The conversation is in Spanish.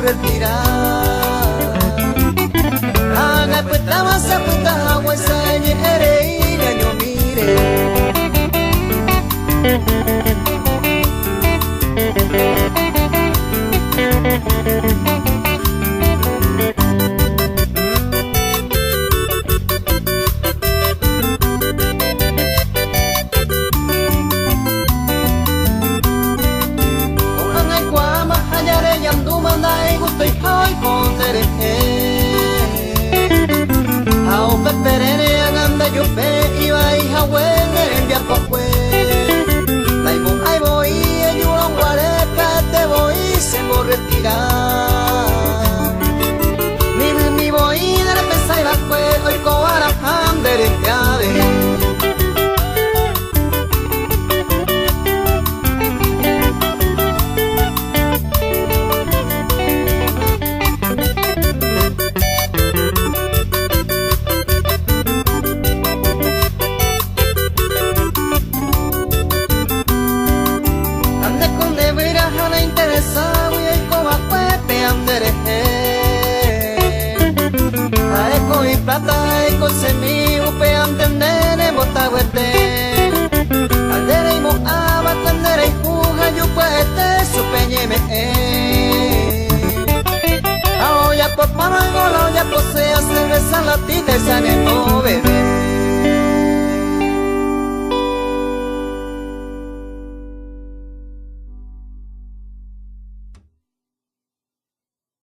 retirar. Haga puesta masa puesta agua esa ere y yo mire. Mandai gusto y hoy pondere Ao peperene aganda yo pe iba y hawen enviar pa fue Lai mo ai voy yo lo guare te voy se mo retirar Mi voy de repensar y va fue hoy coara handere ade plata y con semi upe antendere bota huete aldere y moaba tendere y fuga yo puete su peñeme